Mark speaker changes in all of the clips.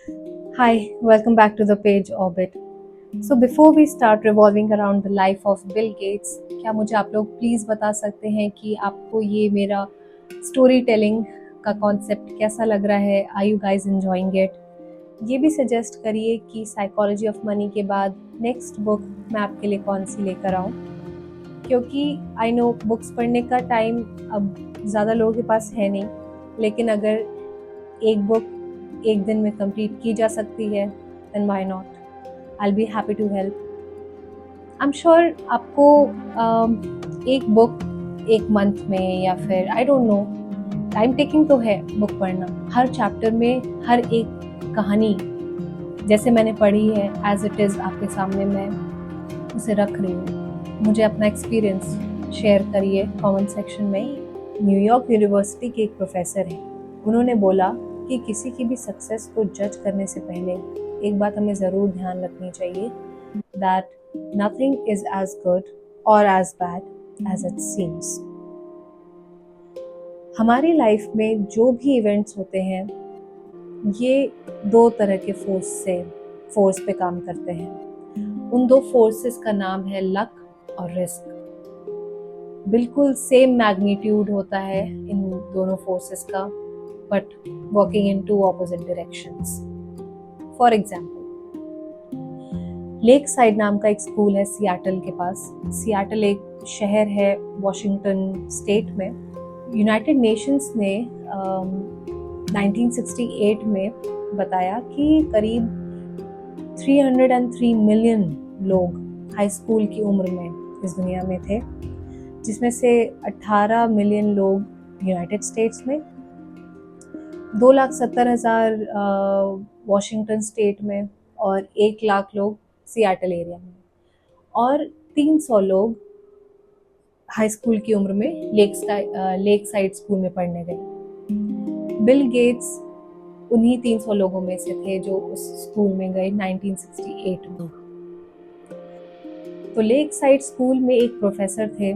Speaker 1: Hi, welcome back to the page Orbit. So before we start revolving around the life of Bill Gates, क्या मुझे आप लोग please बता सकते हैं कि आपको ये मेरा स्टोरी टेलिंग का कॉन्सेप्ट कैसा लग रहा है? Are you guys enjoying it? ये भी सजेस्ट करिए कि साइकोलॉजी ऑफ मनी के बाद नेक्स्ट बुक मैं आपके लिए कौन सी लेकर आऊँ, क्योंकि आई नो बुक्स पढ़ने का टाइम अब ज़्यादा लोगों के पास है नहीं, लेकिन अगर एक बुक एक दिन में कंप्लीट की जा सकती है then why not. I will be happy to help. I am sure आपको एक बुक एक मंथ में या फिर I don't know, time taking तो है बुक पढ़ना. हर चैप्टर में हर एक कहानी जैसे मैंने पढ़ी है एज इट इज़ आपके सामने मैं उसे रख रही हूँ. मुझे अपना एक्सपीरियंस शेयर करिए कमेंट सेक्शन में. न्यूयॉर्क यूनिवर्सिटी के एक प्रोफेसर हैं, उन्होंने बोला कि किसी की भी सक्सेस को जज करने से पहले एक बात हमें ज़रूर ध्यान रखनी चाहिए, that nothing is as good और as bad as it seems. हमारी लाइफ में जो भी इवेंट्स होते हैं ये दो तरह के फोर्स पे काम करते हैं. उन दो फोर्सेस का नाम है लक और रिस्क. बिल्कुल सेम मैग्नीट्यूड होता है इन दोनों फोर्सेस का, but working in two opposite directions. For example, lake side नाम का एक स्कूल है सियाटल के पास. सियाटल एक शहर है वॉशिंगटन स्टेट में. यूनाइटेड नेशंस ने 1968 में बताया कि करीब 303 मिलियन लोग हाई स्कूल की उम्र में इस दुनिया में थे, जिसमें से 18 मिलियन लोग यूनाइटेड स्टेट्स में, 2,70,000 वॉशिंगटन स्टेट में और 1 लाख लोग सियाटल एरिया में, और 300 लोग हाई स्कूल की उम्र में लेक साइड स्कूल में पढ़ने गए. बिल गेट्स उन्हीं 300 लोगों में से थे जो उस स्कूल में गए 1968 में. तो लेक साइड स्कूल में एक प्रोफेसर थे,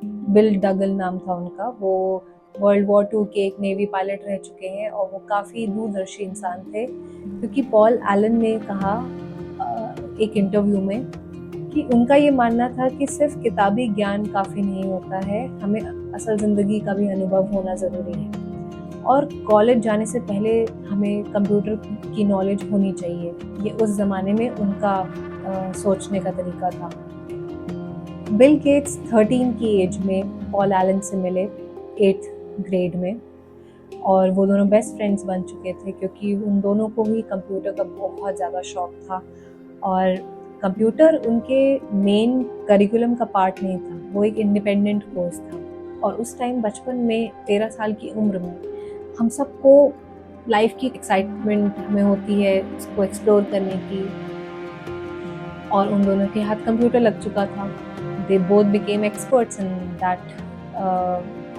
Speaker 1: बिल डगल नाम था उनका. वो वर्ल्ड वॉर 2 के एक नेवी पायलट रह चुके हैं और वो काफ़ी दूरदर्शी इंसान थे, क्योंकि पॉल एलन ने कहा एक इंटरव्यू में कि उनका ये मानना था कि सिर्फ किताबी ज्ञान काफ़ी नहीं होता है, हमें असल ज़िंदगी का भी अनुभव होना ज़रूरी है, और कॉलेज जाने से पहले हमें कंप्यूटर की नॉलेज होनी चाहिए. ये उस ज़माने में उनका सोचने का तरीका था. बिल गेट्स 13 की एज में पॉल एलन से मिले 8th ग्रेड में, और वो दोनों बेस्ट फ्रेंड्स बन चुके थे, क्योंकि उन दोनों को ही कंप्यूटर का बहुत ज़्यादा शौक था. और कंप्यूटर उनके मेन करिकुलम का पार्ट नहीं था, वो एक इंडिपेंडेंट कोर्स था. और उस टाइम बचपन में 13 साल की उम्र में हम सबको लाइफ की एक्साइटमेंट हमें होती है उसको एक्सप्लोर करने की, और उन दोनों के हाथ कंप्यूटर लग चुका था. They both became experts in that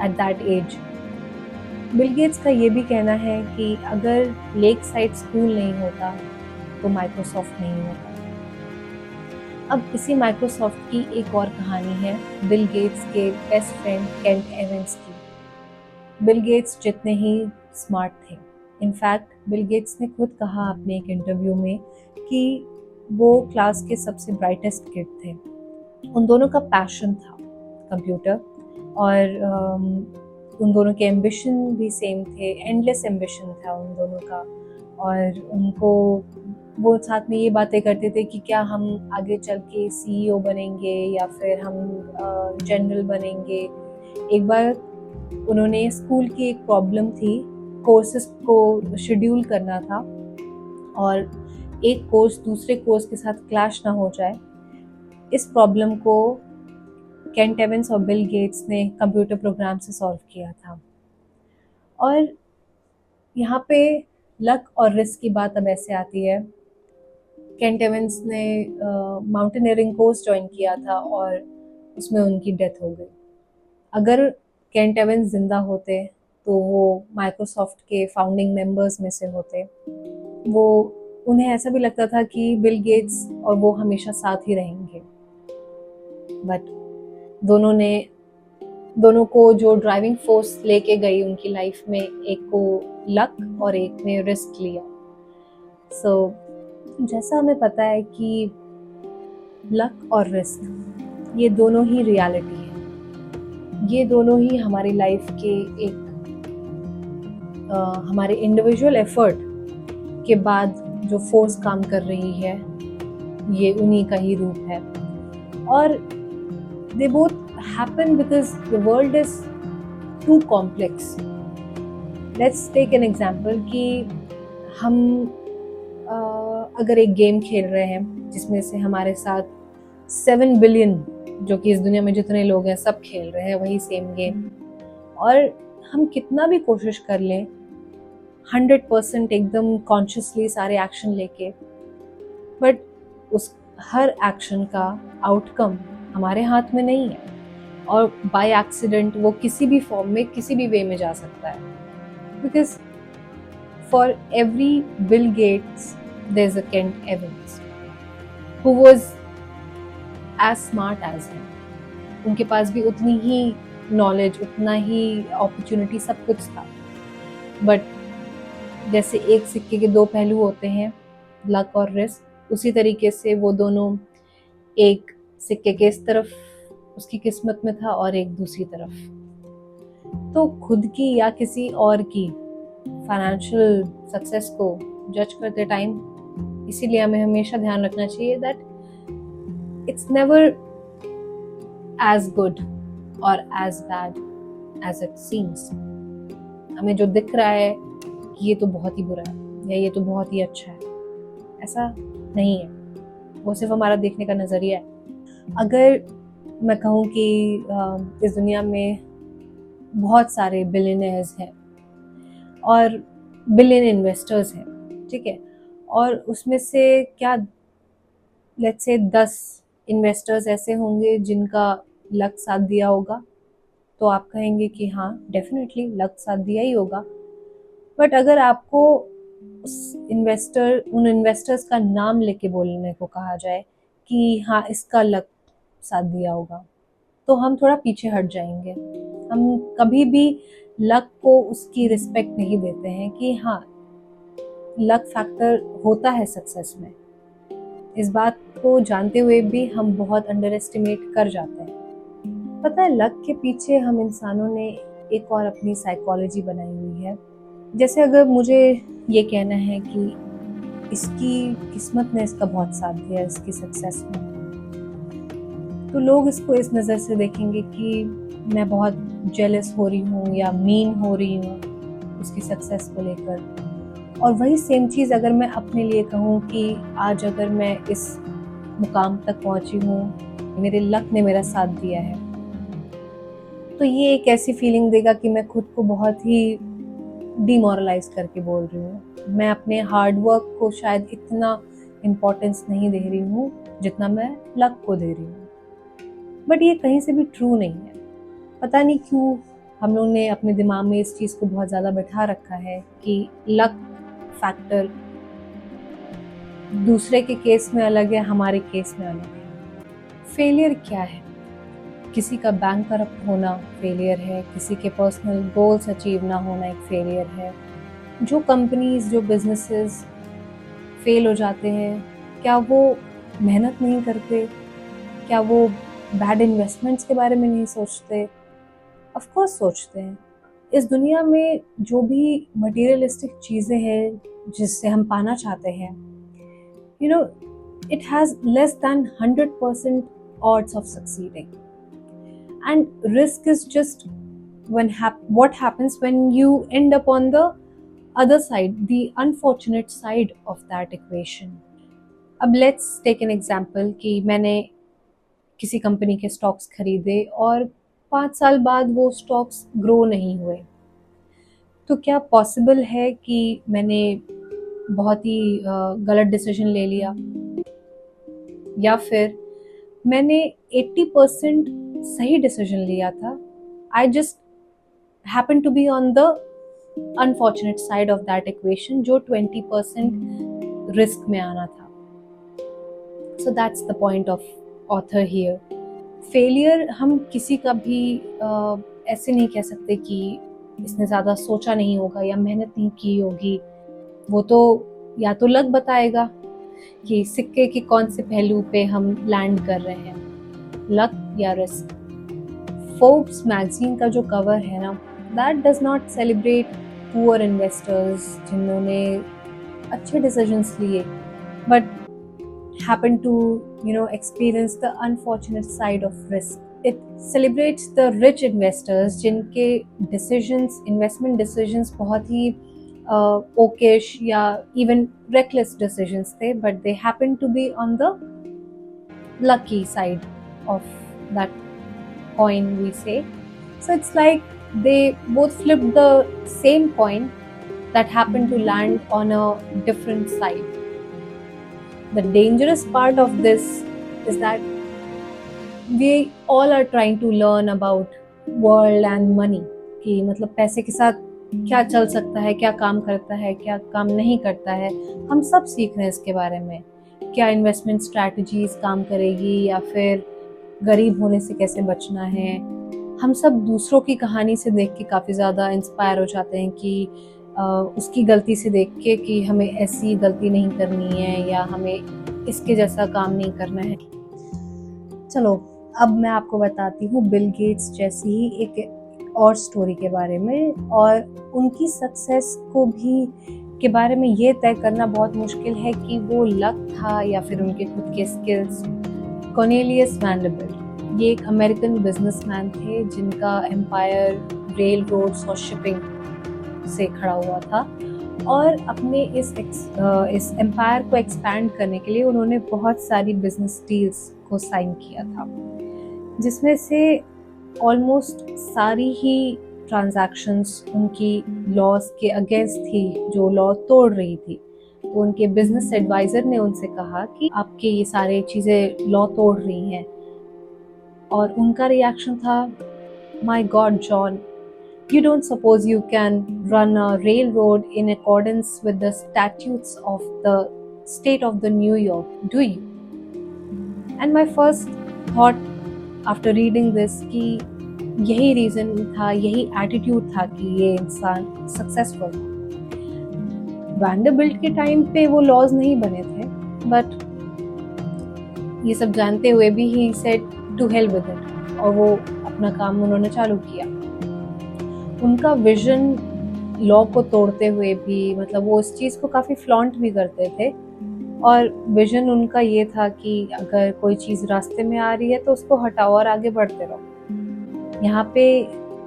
Speaker 1: at that age. Bill Gates का ये भी कहना है कि अगर लेक साइड स्कूल नहीं होता तो माइक्रोसॉफ्ट नहीं होता. अब इसी माइक्रोसॉफ्ट की एक और कहानी है बिल गेट्स के बेस्ट फ्रेंड केंट एवंस की. बिल गेट्स जितने ही स्मार्ट थे, इनफैक्ट बिल गेट्स ने खुद कहा अपने एक इंटरव्यू में कि वो क्लास के सबसे ब्राइटेस्ट किड थे. उन दोनों का पैशन था कंप्यूटर, और उन दोनों के एम्बिशन भी सेम थे. एंडलेस एम्बिशन था उन दोनों का, और उनको वो साथ में ये बातें करते थे कि क्या हम आगे चल के CEO बनेंगे या फिर हम जनरल बनेंगे. एक बार उन्होंने स्कूल की एक प्रॉब्लम थी, कोर्सेज को शेड्यूल करना था और एक कोर्स दूसरे कोर्स के साथ क्लैश ना हो जाए. इस प्रॉब्लम को केंट एवंस और बिल गेट्स ने कंप्यूटर प्रोग्राम से सॉल्व किया था. और यहाँ पे लक और रिस्क की बात अब ऐसे आती है. केंट एवंस ने माउंटेनियरिंग कोर्स ज्वाइन किया था और उसमें उनकी डेथ हो गई. अगर केंट एवंस जिंदा होते तो वो माइक्रोसॉफ्ट के फाउंडिंग मेंबर्स में से होते. वो उन्हें ऐसा भी लगता था कि बिल गेट्स और वो हमेशा साथ ही रहेंगे, बट दोनों को जो ड्राइविंग फोर्स लेके गई उनकी लाइफ में, एक को लक और एक ने रिस्क लिया. सो जैसा हमें पता है कि लक और रिस्क ये दोनों ही रियलिटी है, ये दोनों ही हमारी लाइफ के एक हमारे इंडिविजुअल एफर्ट के बाद जो फोर्स काम कर रही है, ये उन्हीं का ही रूप है। और they both happen because the world is too complex. Let's take an example कि हम अगर एक गेम खेल रहे हैं जिसमें से हमारे साथ 7 बिलियन, जो कि इस दुनिया में जितने लोग हैं सब खेल रहे हैं वही सेम गेम, और हम कितना भी कोशिश कर लें 100% एकदम कॉन्शियसली सारे एक्शन लेके, बट उस हर एक्शन का आउटकम हमारे हाथ में नहीं है, और बाय एक्सीडेंट वो किसी भी फॉर्म में किसी भी वे में जा सकता है। Because for every Bill Gates there is a Kent Evans who was as smart as him. उनके पास भी उतनी ही नॉलेज, उतना ही अपॉर्चुनिटी, सब कुछ था, बट जैसे एक सिक्के के दो पहलू होते हैं, लक और रिस्क, उसी तरीके से वो दोनों एक सिक्के के इस तरफ उसकी किस्मत में था और एक दूसरी तरफ। तो खुद की या किसी और की फाइनेंशियल सक्सेस को जज करते टाइम इसीलिए हमें हमेशा ध्यान रखना चाहिए that it's never as good or as bad as it seems। हमें जो दिख रहा है कि ये तो बहुत ही बुरा है या ये तो बहुत ही अच्छा है, ऐसा नहीं है, वो सिर्फ हमारा देखने का नज़रिया है। अगर मैं कहूँ कि इस दुनिया में बहुत सारे बिलियनर्स हैं और बिलियन इन्वेस्टर्स हैं, ठीक है, और उसमें से क्या लेट्स से 10 इन्वेस्टर्स ऐसे होंगे जिनका लक साथ दिया होगा, तो आप कहेंगे कि हाँ डेफिनेटली लक साथ दिया ही होगा। बट अगर आपको उन इन्वेस्टर्स का नाम लेके बोलने को कहा जाए कि हाँ इसका लक साथ दिया होगा, तो हम थोड़ा पीछे हट जाएंगे। हम कभी भी लक को उसकी रिस्पेक्ट नहीं देते हैं कि हाँ लक फैक्टर होता है सक्सेस में। इस बात को जानते हुए भी हम बहुत अंडर एस्टिमेट कर जाते हैं। पता है, लक के पीछे हम इंसानों ने एक और अपनी साइकोलॉजी बनाई हुई है। जैसे अगर मुझे ये कहना है कि इसकी किस्मत ने इसका बहुत साथ दिया इसकी सक्सेस में, तो लोग इसको इस नज़र से देखेंगे कि मैं बहुत जेलस हो रही हूँ या मीन हो रही हूँ उसकी सक्सेस को लेकर। और वही सेम चीज़ अगर मैं अपने लिए कहूँ कि आज अगर मैं इस मुकाम तक पहुँची हूँ, मेरे लक ने मेरा साथ दिया है, तो ये एक ऐसी फीलिंग देगा कि मैं खुद को बहुत ही डिमोरलाइज करके बोल रही हूँ। मैं अपने हार्ड वर्क को शायद इतना इम्पोर्टेंस नहीं दे रही हूँ जितना मैं लक को दे रही हूँ। बट ये कहीं से भी ट्रू नहीं है। पता नहीं क्यों हम लोग ने अपने दिमाग में इस चीज़ को बहुत ज़्यादा बैठा रखा है कि लक फैक्टर दूसरे के केस में अलग है, हमारे केस में अलग है। फेलियर क्या है? किसी का बैंक करप्ट होना फेलियर है, किसी के पर्सनल गोल्स अचीव ना होना एक फेलियर है। जो कंपनीज, जो बिजनेसेस फेल हो जाते हैं, क्या वो मेहनत नहीं करते? क्या वो बैड इन्वेस्टमेंट्स के बारे में नहीं सोचते? ऑफ कोर्स सोचते हैं। इस दुनिया में जो भी मटेरियलिस्टिक चीज़ें हैं जिससे हम पाना चाहते हैं, you know, it has less than 100% odds of succeeding. And risk is just what happens when you end up on the other side, the unfortunate side of that equation. अब let's take an example कि मैंने किसी company के stocks खरीदे और 5 साल बाद वो स्टॉक्स ग्रो नहीं हुए, तो क्या पॉसिबल है कि मैंने बहुत ही गलत डिसीजन ले लिया, या फिर मैंने 80% सही डिसीजन लिया था? I just happen to be on the unfortunate side of that equation, जो 20% रिस्क में आना था। So that's the point of author here. Failure हम किसी का भी ऐसे नहीं कह सकते कि इसने ज़्यादा सोचा नहीं होगा या मेहनत नहीं की होगी, वो तो या तो लक बताएगा कि सिक्के के कौन से पहलू पे हम लैंड कर रहे हैं, लक या रिस्क। फोर्ब्स मैगजीन का जो कवर है ना, that does not celebrate poor investors जिन्होंने अच्छे डिसीजंस लिए but happen to experience the unfortunate side of risk. It celebrates the rich investors जिनके investment decisions बहुत ही okish या even reckless decisions थे, but they happen to be on the lucky side of that coin, we say. So it's like they both flipped the same coin that happened to land on a different side. The dangerous part of this is that we all are trying to learn about world and money, कि मतलब पैसे के साथ क्या चल सकता है, क्या काम करता है, क्या काम नहीं करता है। हम सब सीख रहे हैं इसके बारे में, क्या इन्वेस्टमेंट स्ट्रैटेजीज काम करेगी या फिर गरीब होने से कैसे बचना है। हम सब दूसरों की कहानी से देख के काफ़ी ज़्यादा इंस्पायर हो जाते हैं कि उसकी गलती से देख के कि हमें ऐसी गलती नहीं करनी है या हमें इसके जैसा काम नहीं करना है। चलो अब मैं आपको बताती हूँ बिल गेट्स जैसी ही एक और स्टोरी के बारे में, और उनकी सक्सेस को भी के बारे में ये तय करना बहुत मुश्किल है कि वो लक था या फिर उनके खुद के स्किल्स। कॉर्नेलियस वैंडरबिल्ट ये एक अमेरिकन बिजनेसमैन थे जिनका एम्पायर रेल रोड्स और शिपिंग से खड़ा हुआ था, और अपने इस एम्पायर को एक्सपैंड करने के लिए उन्होंने बहुत सारी बिजनेस डील्स को साइन किया था, जिसमें से ऑलमोस्ट सारी ही ट्रांजैक्शंस उनकी लॉस के अगेंस्ट थी, जो लॉ तोड़ रही थी। तो उनके बिजनेस एडवाइजर ने उनसे कहा कि आपके ये सारे चीज़ें लॉ तोड़ रही हैं, और उनका रिएक्शन था, my God John, you don't suppose you can run a railroad in accordance with the statutes of the state of the New York, do you? And my first thought after reading this कि यही reason था, यही attitude था कि ये इंसान successful था। Vanderbilt के टाइम पे वो लॉज नहीं बने थे, बट ये सब जानते हुए भी he said to hell with it, और वो अपना काम उन्होंने चालू किया। उनका विजन लॉ को तोड़ते हुए भी, मतलब वो इस चीज़ को काफ़ी फ्लॉन्ट भी करते थे, और विजन उनका ये था कि अगर कोई चीज़ रास्ते में आ रही है तो उसको हटाओ और आगे बढ़ते रहो। यहाँ पे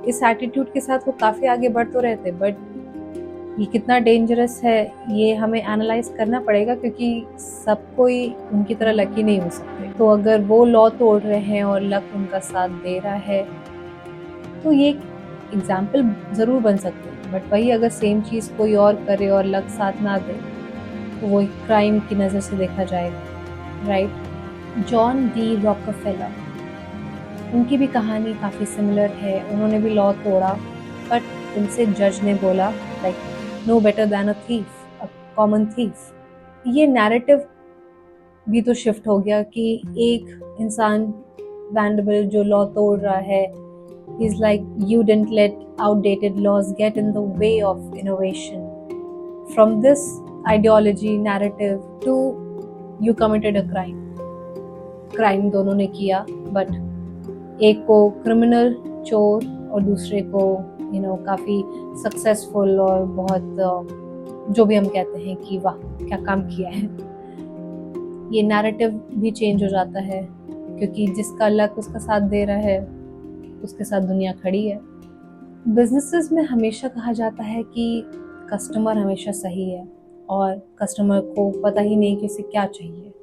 Speaker 1: इस एटीट्यूड के साथ वो काफ़ी आगे बढ़ तो रहे थे, बट ये कितना डेंजरस है ये हमें एनालाइज करना पड़ेगा, क्योंकि सब कोई उनकी तरह लकी नहीं हो सकते। तो अगर वो लॉ तोड़ रहे हैं और लक उनका साथ दे रहा है तो ये एग्जाम्पल ज़रूर बन सकते हैं, बट वही अगर सेम चीज़ कोई और करे और लक साथ ना दे तो वो एक क्राइम की नज़र से देखा जाएगा, राइट। जॉन डी रॉकफेलर, उनकी भी कहानी काफ़ी सिमिलर है। उन्होंने भी लॉ तोड़ा, बट उनसे जज ने बोला like no better than a thief, a common thief. ये नैरेटिव भी तो शिफ्ट हो गया कि एक इंसान वैंडरबिल्ट जो लॉ तोड़ रहा है, he's like, you didn't let outdated laws get in the way of innovation. From this ideology narrative to you committed a crime दोनों ने किया, बट एक को क्रिमिनल चोर और दूसरे को काफ़ी सक्सेसफुल और बहुत जो भी हम कहते हैं कि वाह क्या काम किया है। ये नैरेटिव भी चेंज हो जाता है, क्योंकि जिसका लक उसका साथ दे रहा है उसके साथ दुनिया खड़ी है। बिजनेसेस में हमेशा कहा जाता है कि कस्टमर हमेशा सही है, और कस्टमर को पता ही नहीं कि उसे क्या चाहिए।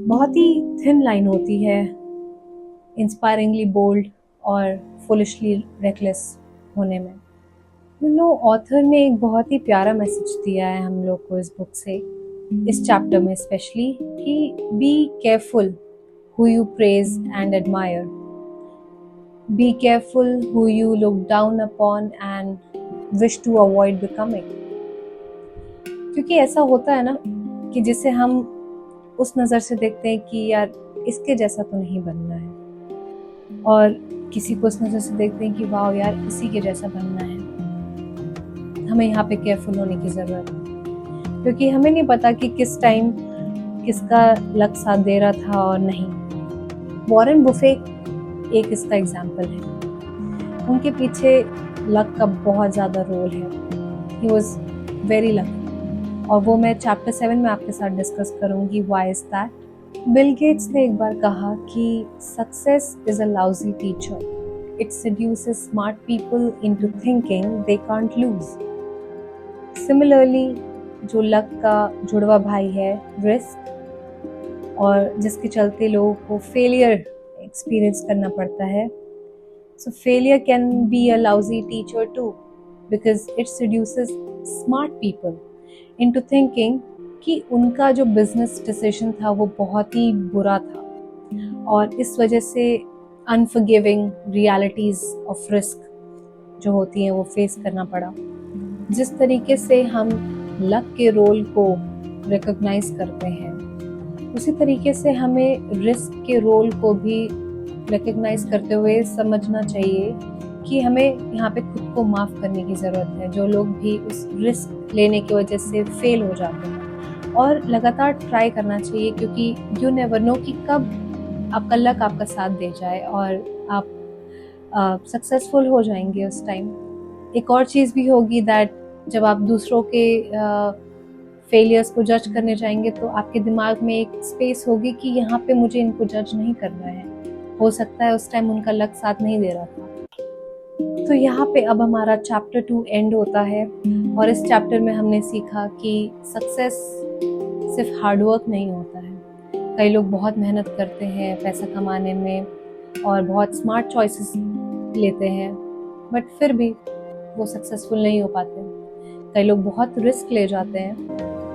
Speaker 1: बहुत ही थिन लाइन होती है इंस्पायरिंगली बोल्ड और फुलिशली रेकलेस होने में। ऑथर ने एक बहुत ही प्यारा मैसेज दिया है हम लोग को इस बुक से, इस चैप्टर में स्पेशली, कि be careful who you praise and admire, be careful who you look down upon and wish to avoid becoming। क्योंकि ऐसा होता है ना कि जिसे हम उस नज़र से देखते हैं कि यार इसके जैसा तो नहीं बनना है, और किसी को उस नज़र से देखते हैं कि वाह यार इसी के जैसा बनना है। हमें यहाँ पे केयरफुल होने की ज़रूरत है। क्योंकि हमें नहीं पता कि किस टाइम किसका लक साथ दे रहा था और नहीं। वॉरेन बुफे एक इसका एग्जाम्पल है। उनके पीछे लक का बहुत ज़्यादा रोल है। ही वॉज वेरी लकी, और वो मैं चैप्टर 7 में आपके साथ डिस्कस करूंगी, why is that. Bill Gates ने एक बार कहा कि success is a lousy teacher, it seduces smart people into thinking they can't loose. Similarly जो लक का जुड़वा भाई है रिस्क, और जिसके चलते लोगों को फेलियर एक्सपीरियंस करना पड़ता है, so failure can be a lousy teacher too, because it seduces smart people into thinking कि उनका जो बिजनेस डिसीजन था वो बहुत ही बुरा था, और इस वजह से अनफॉरगिविंग रियलिटीज ऑफ रिस्क जो होती हैं वो फेस करना पड़ा। जिस तरीके से हम लक के रोल को रिकॉग्नाइज करते हैं, उसी तरीके से हमें रिस्क के रोल को भी रिकॉग्नाइज करते हुए समझना चाहिए कि हमें यहाँ पे खुद को माफ़ करने की ज़रूरत है, जो लोग भी उस रिस्क लेने की वजह से फेल हो जाते हैं। और लगातार ट्राई करना चाहिए, क्योंकि यू नेवर नो कि कब आपका लक आपका साथ दे जाए और आप सक्सेसफुल हो जाएंगे उस टाइम। एक और चीज़ भी होगी दैट जब आप दूसरों के फेलियर्स को जज करने जाएंगे तो आपके दिमाग में एक स्पेस होगी कि यहाँ पे मुझे इनको जज नहीं करना है, हो सकता है उस टाइम उनका लक साथ नहीं दे रहा था। तो यहाँ पे अब हमारा चैप्टर 2 एंड होता है, और इस चैप्टर में हमने सीखा कि सक्सेस सिर्फ हार्डवर्क नहीं होता है। कई लोग बहुत मेहनत करते हैं पैसा कमाने में और बहुत स्मार्ट चॉइसेस लेते हैं, बट फिर भी वो सक्सेसफुल नहीं हो पाते। कई लोग बहुत रिस्क ले जाते हैं,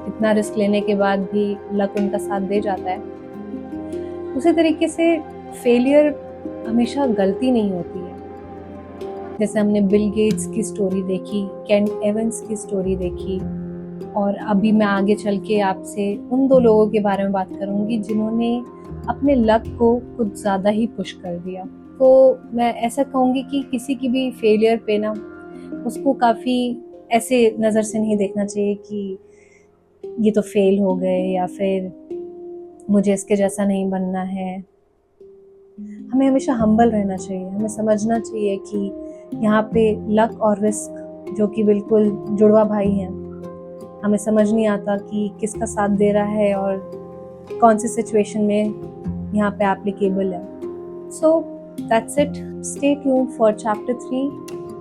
Speaker 1: इतना रिस्क लेने के बाद भी लक उनका साथ दे जाता है। उसी तरीके से फेलियर हमेशा गलती नहीं होती है। जैसे हमने बिल गेट्स की स्टोरी देखी, केन एवंस की स्टोरी देखी, और अभी मैं आगे चल के आपसे उन 2 लोगों के बारे में बात करूंगी जिन्होंने अपने लक को कुछ ज़्यादा ही पुश कर दिया। तो मैं ऐसा कहूँगी कि किसी की भी फेलियर पे ना उसको काफ़ी ऐसे नज़र से नहीं देखना चाहिए कि ये तो फेल हो गए या फिर मुझे इसके जैसा नहीं बनना है। हमें हमेशा हम्बल रहना चाहिए, हमें समझना चाहिए कि यहाँ पे लक और रिस्क जो कि बिल्कुल जुड़वा भाई हैं, हमें समझ नहीं आता कि किसका साथ दे रहा है और कौन सी सिचुएशन में यहाँ पे एप्लीकेबल है। So that's it, stay tuned for chapter 3